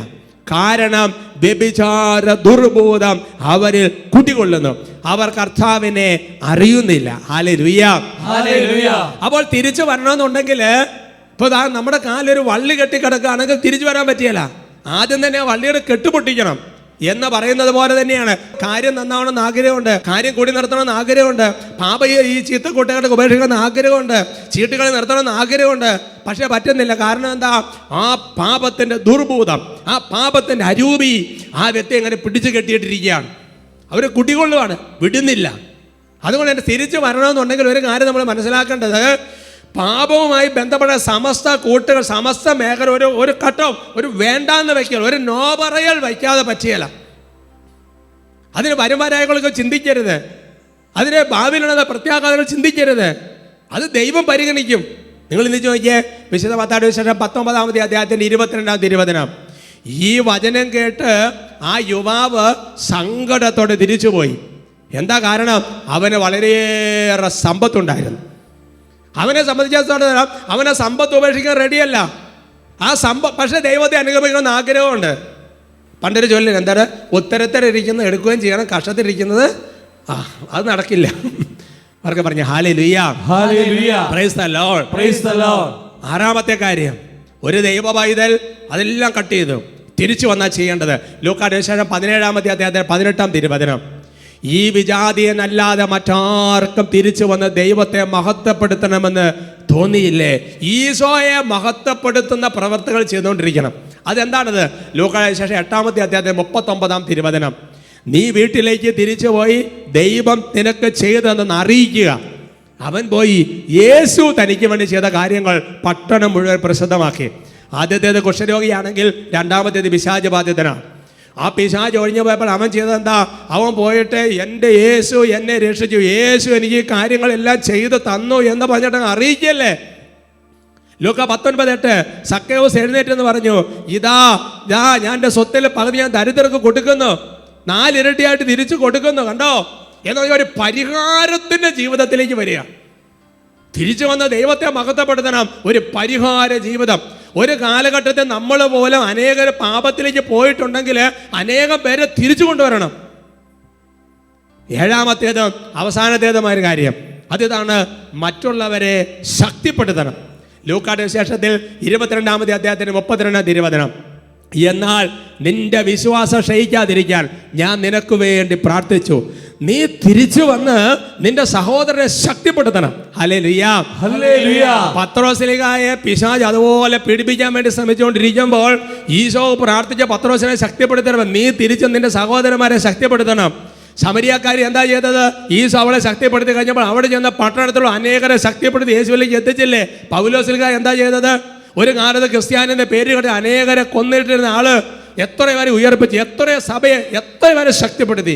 കാരണം വ്യഭിചാര ദുർബോധം അവരിൽ കുടികൊള്ളുന്നു, അവർ കർത്താവിനെ അറിയുന്നില്ല. Hallelujah, hallelujah. അപ്പോൾ തിരിച്ചു വരണമെന്നുണ്ടെങ്കിൽ ഇപ്പോൾ നമ്മുടെ കാലൊരു വള്ളി കെട്ടിക്കിടക്കുകയാണെങ്കിൽ തിരിച്ചു വരാൻ പറ്റിയല്ല. ആദ്യം തന്നെ വള്ളിയുടെ കെട്ടുപൊട്ടിക്കണം എന്ന് പറയുന്നത് പോലെ തന്നെയാണ്. കാര്യം നന്നാവണമെന്ന് ആഗ്രഹമുണ്ട്, കാര്യം കൂടി നിർത്തണമെന്ന് ആഗ്രഹമുണ്ട്, ഈ ചീത്ത കൂട്ടുകാർക്ക് ഉപേക്ഷിക്കണമെന്ന് ആഗ്രഹമുണ്ട്, ചീട്ടുകളി നിർത്തണമെന്ന് ആഗ്രഹമുണ്ട്. പക്ഷെ പറ്റുന്നില്ല. കാരണം എന്താ? ആ പാപത്തിൻ്റെ ദുർബോധം, ആ പാപത്തിൻ്റെ അരൂപി ആ വ്യക്തി എങ്ങനെ പിടിച്ചു കെട്ടിയിട്ടിരിക്കുകയാണ്. അവർ കുട്ടികൊള്ളുവാണ്, വിടുന്നില്ല. അതുകൊണ്ട് തന്നെ തിരിച്ചു വരണമെന്നുണ്ടെങ്കിൽ ഒരു കാര്യം നമ്മൾ മനസ്സിലാക്കേണ്ടത്, പാപവുമായി ബന്ധപ്പെട്ട സമസ്ത കൂട്ടുകൾ, സമസ്ത മേഖല ഒരു ഘട്ടം ഒരു വേണ്ടാന്ന് വയ്ക്കുക, ഒരു നോ പറയൽ വയ്ക്കാതെ പറ്റിയല്ല. അതിന് വരുമാനങ്ങളൊക്കെ ചിന്തിക്കരുത്, അതിന് ഭാവിയിലുള്ള പ്രത്യാഘാതങ്ങൾ ചിന്തിക്കരുത്. അത് ദൈവം പരിഗണിക്കും. നിങ്ങൾ ഇന്ന് ചോദിക്കേ, വിശുദ്ധ മത്തായിയുടെ സുവിശേഷം 19-ാമത്തെ അധ്യായത്തിൻ്റെ 22-ാം തിരുവചനം. ഈ വചനം കേട്ട് ആ യുവാവ് സങ്കടത്തോടെ തിരിച്ചുപോയി. എന്താ കാരണം? അവന് വളരെയേറെ സമ്പത്തുണ്ടായിരുന്നു. അവനെ സംബന്ധിച്ചിടത്തോളം അവനെ സമ്പത്ത് ഉപേക്ഷിക്കാൻ റെഡിയല്ല. പക്ഷേ ദൈവത്തെ അനുഗമിക്കണമെന്ന് ആഗ്രഹമുണ്ട്. പണ്ടൊരു ചൊല്ലിന് എന്താണ്? ഉത്തരത്തിലിരിക്കുന്നത് എടുക്കുകയും ചെയ്യണം, കഷ്ടത്തിലിരിക്കുന്നത് അത് നടക്കില്ല. അവർക്ക് പറഞ്ഞു hallelujah, hallelujah, praise the Lord, praise the Lord. 6-ാമത്തെ കാര്യം, ഒരു ദൈവ പൈതൽ അതെല്ലാം കട്ട് ചെയ്തു തിരിച്ചു വന്നാൽ ചെയ്യേണ്ടത്. ലൂക്കായുടെ സുവിശേഷം 17-ാമത്തെ അധ്യായത്തിൽ 18-ാം തിരുവചനം, ഈ വിജാതീയനല്ലാതെ മറ്റാർക്കും തിരിച്ചു വന്ന് ദൈവത്തെ മഹത്വപ്പെടുത്തണമെന്ന് തോന്നിയില്ലേ? ഈശോയെ മഹത്വപ്പെടുത്തുന്ന പ്രവർത്തികൾ ചെയ്തുകൊണ്ടിരിക്കണം. അതെന്താണത്? ലൂക്കായുടെ സുവിശേഷം 8-ാമത്തെ അധ്യായത്തിൽ 39-ാം തിരുവചനം, നീ വീട്ടിലേക്ക് തിരിച്ചു പോയി ദൈവം നിനക്ക് ചെയ്തതെന്ന് അറിയിക്കുക. അവൻ പോയി യേശു തനിക്ക് വേണ്ടി ചെയ്ത കാര്യങ്ങൾ പട്ടണം മുഴുവൻ പ്രസിദ്ധമാക്കി. ആദ്യത്തേത് കുഷ്ഠരോഗിയാണെങ്കിൽ രണ്ടാമത്തേത് പിശാച് ബാധിതനാണ്. ആ പിശാച് ഒഴിഞ്ഞു പോയപ്പോൾ അവൻ ചെയ്തതെന്താ? അവൻ പോയിട്ട് എൻ്റെ യേശു എന്നെ രക്ഷിച്ചു, യേശു എനിക്ക് ഈ കാര്യങ്ങളെല്ലാം ചെയ്തു തന്നു എന്ന് പറഞ്ഞിട്ട് അറിയിക്കല്ലേ. ലൂക്കാ 19:8 സക്കൈവസ് എഴുന്നേറ്റെന്ന് പറഞ്ഞു, ഇതാ ഞാൻ എൻ്റെ സ്വത്തിൽ പകുതി ഞാൻ ദരിദ്രർക്ക് കൊടുക്കുന്നു, 4 ഇരട്ടിയായിട്ട് തിരിച്ചു കൊടുക്കുന്നു. കണ്ടോ എന്ന് പറഞ്ഞാൽ ഒരു പരിഹാരത്തിൻ്റെ ജീവിതത്തിലേക്ക് വരിക. തിരിച്ചു വന്ന ദൈവത്തെ മഹത്വപ്പെടുത്തണം. ഒരു പരിഹാര ജീവിതം. ഒരു കാലഘട്ടത്തിൽ നമ്മൾ പോലെ അനേകർ പാപത്തിലേക്ക് പോയിട്ടുണ്ടെങ്കിൽ അനേകം പേരെ തിരിച്ചു കൊണ്ടുവരണം. 7ാമത്തേതും അവസാനത്തേതുമായ ഒരു കാര്യം അതിതാണ്, മറ്റുള്ളവരെ ശക്തിപ്പെടുത്തണം. ലൂക്കായുടെ വിശേഷത്തിൽ 22-ാമത്തെ അധ്യായത്തിന് 32-20. എന്നാൽ നിന്റെ വിശ്വാസം ക്ഷയിക്കാതിരിക്കാൻ ഞാൻ നിനക്ക് വേണ്ടി പ്രാർത്ഥിച്ചു. നീ തിരിച്ചു വന്ന് നിന്റെ സഹോദരനെ ശക്തിപ്പെടുത്തണം. Hallelujah, hallelujah. പത്രോസ്ലീഹായെ പിശാച് അതുപോലെ പീഡിപ്പിക്കാൻ വേണ്ടി ശ്രമിച്ചുകൊണ്ടിരിക്കുമ്പോൾ ഈശോ പ്രാർത്ഥിച്ച പത്രോസിനെ ശക്തിപ്പെടുത്തണം. നീ തിരിച്ച് നിന്റെ സഹോദരന്മാരെ ശക്തിപ്പെടുത്തണം. സമരിയാക്കാരി എന്താ ചെയ്തത്? ഈശോ അവളെ ശക്തിപ്പെടുത്തി കഴിഞ്ഞപ്പോൾ അവിടെ ചെന്ന പട്ടണത്തിലുള്ള അനേകരെ ശക്തിപ്പെടുത്തി യേശുവിലേക്ക് എത്തിച്ചില്ലേ? പൗലോസ്ലീഹ എന്താ ചെയ്തത്? ഒരു കാലത്ത് ക്രിസ്ത്യാനിന്റെ പേര് കെട്ടി അനേകരെ കൊന്നിട്ടിരുന്ന ആള് എത്ര പേരെ ഉയർപ്പിച്ച്, എത്ര സഭയെ എത്ര പേരെ ശക്തിപ്പെടുത്തി.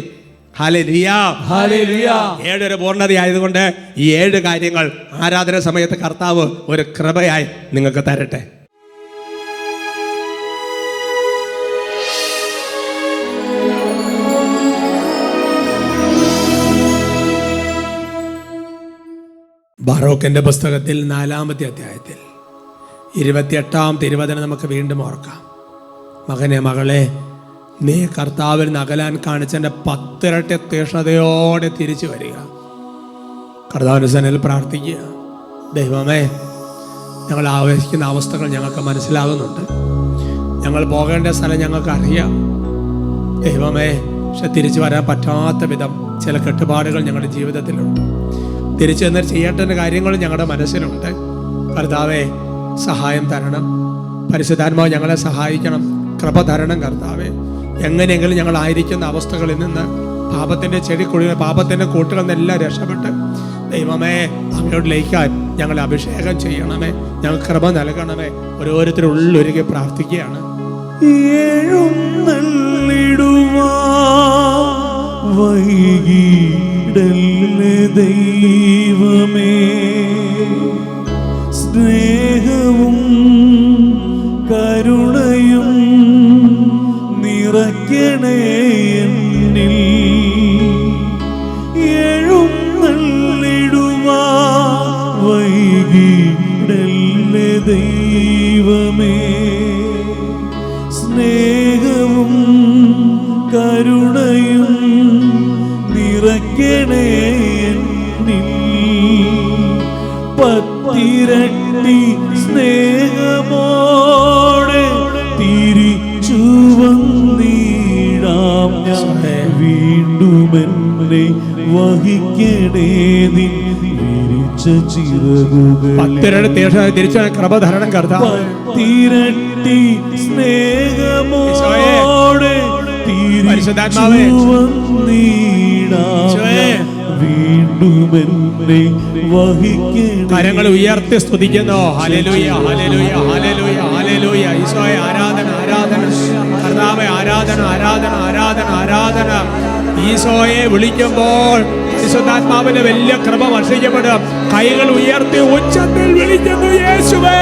Hallelujah, hallelujah. 7 ഒരു പൂർണ്ണതയായതുകൊണ്ട് ഈ 7 കാര്യങ്ങൾ ആരാധന സമയത്ത് കർത്താവ് ഒരു കൃപയായി നിങ്ങൾക്ക് തരട്ടെ. ബറോക്കിന്റെ പുസ്തകത്തിൽ 4-ാമത്തെ അധ്യായത്തിൽ 28-ാമത്തെ 20 നമുക്ക് വീണ്ടും ഓർക്കാം. മകനെ, മകളെ, നീ കർത്താവിൽ നകലാൻ കാണിച്ചതിൻ്റെ 10 ഇരട്ടി തീഷ്ണതയോടെ തിരിച്ചു വരിക. കർത്താവിൻ്റെ സന്നിധിയിൽ പ്രാർത്ഥിക്കുക. ദൈവമേ, ഞങ്ങൾ ആവേശിക്കുന്ന അവസ്ഥകൾ ഞങ്ങൾക്ക് മനസ്സിലാകുന്നുണ്ട്. ഞങ്ങൾ പോകേണ്ട സ്ഥലം ഞങ്ങൾക്ക് അറിയാം. ദൈവമേ, പക്ഷെ തിരിച്ചു വരാൻ പറ്റാത്ത വിധം ചില കെട്ടുപാടുകൾ ഞങ്ങളുടെ ജീവിതത്തിലുണ്ട്. തിരിച്ചു ചെന്ന് ചെയ്യേണ്ട കാര്യങ്ങൾ ഞങ്ങളുടെ മനസ്സിലുണ്ട്. കർത്താവെ, സഹായം തരണം. പരിശുദ്ധാത്മാവ് ഞങ്ങളെ സഹായിക്കണം. കൃപ തരണം കർത്താവെ. എങ്ങനെയെങ്കിലും ഞങ്ങളായിരിക്കുന്ന അവസ്ഥകളിൽ നിന്ന് പാപത്തിൻ്റെ ചെടിക്കുഴികൾ, പാപത്തിൻ്റെ കൂട്ടുകളിൽ നിന്നെല്ലാം രക്ഷപ്പെട്ട് ദൈവമേ അങ്ങോട്ട് ലയിക്കാൻ ഞങ്ങളെ അഭിഷേകം ചെയ്യണമേ. ഞങ്ങൾ കൃപ നൽകണമേ. ഓരോരുത്തരും ഉള്ളൊരുക്കി പ്രാർത്ഥിക്കുകയാണ്. വൈകിടല്ലേ ദൈവമേ, സ്നേഹവും കരുണയും നിറയ്ക്കണേ എന്നിൽ. എഴുന്നള്ളിടുവാൻ വൈകിടല്ലേ ദൈവമേ, സ്നേഹവും കരുണയും നിറയ്ക്കണേ എന്നിൽ. 10 ഇരട്ടി സ്നേഹമോടെ തിരിച്ചു വന്നിടാം ഞാൻ. വീണ്ടുമെന്നെ വഹിക്കണേ നിൻ വിരിച്ച ചിറകുകൾ. തിരിച്ചു കൃപ ധരണം കർത്താവ്. 10 ഇരട്ടി സ്നേഹമോടെ തിരിച്ചു വന്നിടാം. വീണ്ടുമെന്നെ വഹിക്കണേ. കരങ്ങൾ ഉയർത്തി സ്തുതിക്കുന്നു. Hallelujah, hallelujah, hallelujah, hallelujah. ഈശോയെ ആരാധന, ആരാധന കർത്താവേ, ആരാധന, ആരാധന, ആരാധന, ആരാധന. ഈശോയെ വിളിക്കുമ്പോൾ പരിശുദ്ധാത്മാവിന്റെ വലിയ കൃപ വർഷിക്കപ്പെടും. കൈകൾ ഉയർത്തി ഉച്ചത്തിൽ വിളിക്കുന്നു യേശുവേ.